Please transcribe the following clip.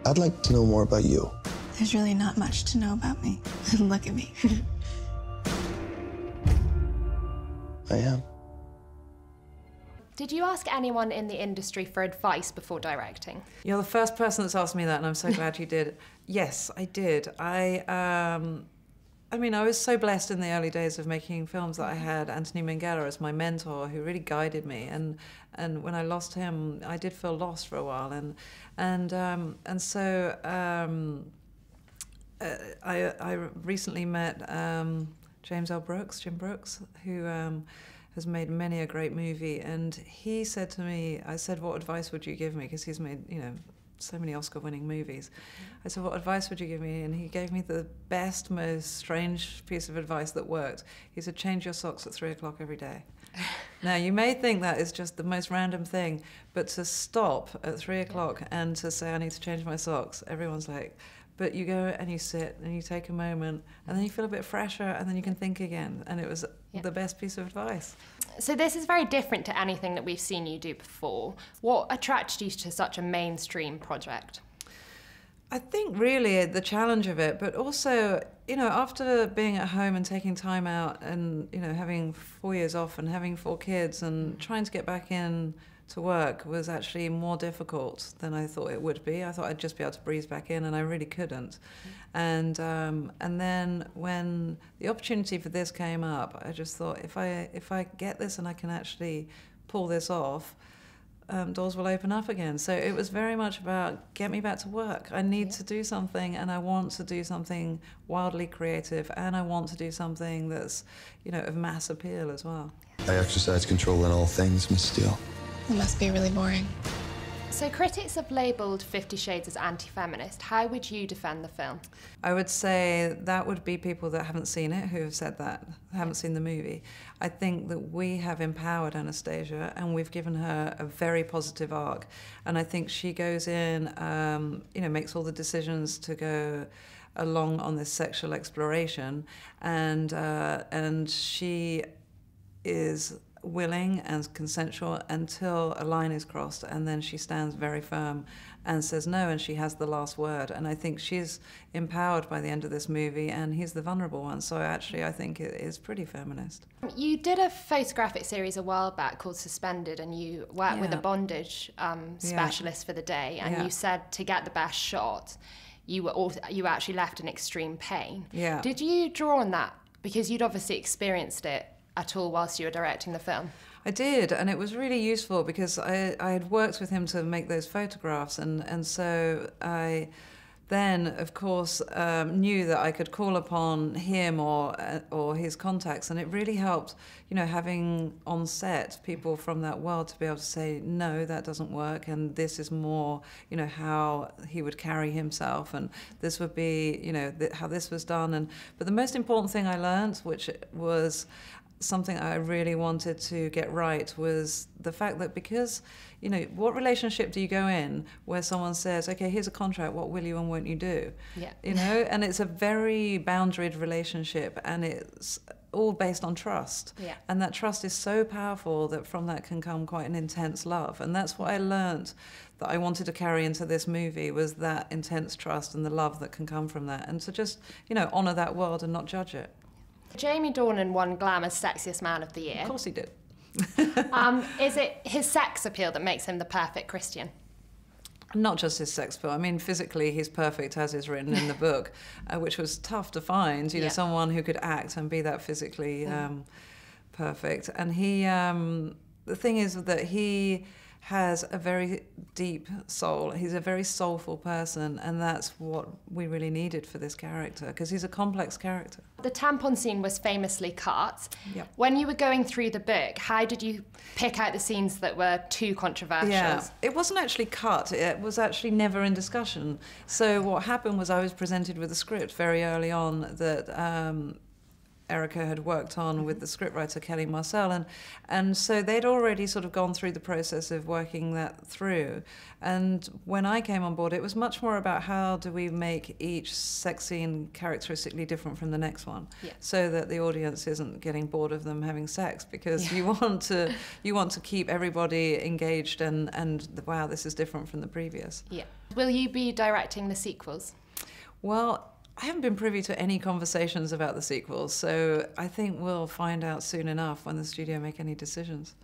I'd like to know more about you. There's really not much to know about me. Look at me. I am. Did you ask anyone in the industry for advice before directing? You're the first person that's asked me that, and I'm so glad you did. Yes, I did. I mean, I was so blessed in the early days of making films that I had Anthony Minghella as my mentor, who really guided me. And when I lost him, I did feel lost for a while. So I recently met Jim Brooks, who has made many a great movie. And he said to me, I said, what advice would you give me? Because he's made, so many Oscar-winning movies. I said, what advice would you give me? And he gave me the best, most strange piece of advice that worked. He said, change your socks at 3 o'clock every day. Now, you may think that is just the most random thing, but to stop at 3 o'clock and to say, I need to change my socks, everyone's like, but you go and you sit and you take a moment and then you feel a bit fresher and then you can think again. And it was the best piece of advice. So this is very different to anything that we've seen you do before. What attracted you to such a mainstream project? I think really the challenge of it, but also, after being at home and taking time out and, having 4 years off and having 4 kids and trying to get back in to work was actually more difficult than I thought it would be. I thought I'd just be able to breeze back in, and I really couldn't. And then when the opportunity for this came up, I just thought, if I get this and I can actually pull this off, doors will open up again. So it was very much about get me back to work. I need to do something, and I want to do something wildly creative, and I want to do something that's, of mass appeal as well. I exercise control in all things, Miss Steele. It must be really boring. So critics have labelled 50 Shades as anti-feminist. How would you defend the film? I would say that would be people that haven't seen it who have said that, haven't seen the movie. I think that we have empowered Anastasia and we've given her a very positive arc. And I think she goes in, makes all the decisions to go along on this sexual exploration, and she is willing and consensual until a line is crossed, and then she stands very firm and says no, and she has the last word. And I think she's empowered by the end of this movie, and he's the vulnerable one. So actually I think it is pretty feminist. You did a photographic series a while back called Suspended, and you worked with a bondage specialist for the day, and you said to get the best shot you actually left in extreme pain. Yeah. Did you draw on that? Because you'd obviously experienced it at all whilst you were directing the film. I did, and it was really useful because I had worked with him to make those photographs, and so I then, of course, knew that I could call upon him or his contacts, and it really helped, having on set people from that world to be able to say, no, that doesn't work, and this is more, how he would carry himself, and this would be, how this was done. But the most important thing I learned, which was something I really wanted to get right, was the fact that because, what relationship do you go in where someone says, okay, here's a contract, what will you and won't you do? Yeah. And it's a very boundaried relationship, and it's all based on trust. Yeah. And that trust is so powerful that from that can come quite an intense love. And that's what I learned that I wanted to carry into this movie, was that intense trust and the love that can come from that, and to just, honor that world and not judge it. Jamie Dornan won Glamour's Sexiest Man of the Year. Of course he did. Is it his sex appeal that makes him the perfect Christian? Not just his sex appeal. I mean, physically, he's perfect, as is written in the book, which was tough to find, someone who could act and be that physically perfect. And he, the thing is that he has a very deep soul. He's a very soulful person, and that's what we really needed for this character, because he's a complex character. The tampon scene was famously cut. Yep. When you were going through the book, how did you pick out the scenes that were too controversial? Yeah, it wasn't actually cut. It was actually never in discussion. So what happened was I was presented with a script very early on that Erica had worked on with the scriptwriter Kelly Marcel, and so they'd already sort of gone through the process of working that through. And when I came on board, it was much more about how do we make each sex scene characteristically different from the next one, so that the audience isn't getting bored of them having sex, because you want to keep everybody engaged and wow, this is different from the previous. Yeah. Will you be directing the sequels? Well, I haven't been privy to any conversations about the sequels, so I think we'll find out soon enough when the studio make any decisions.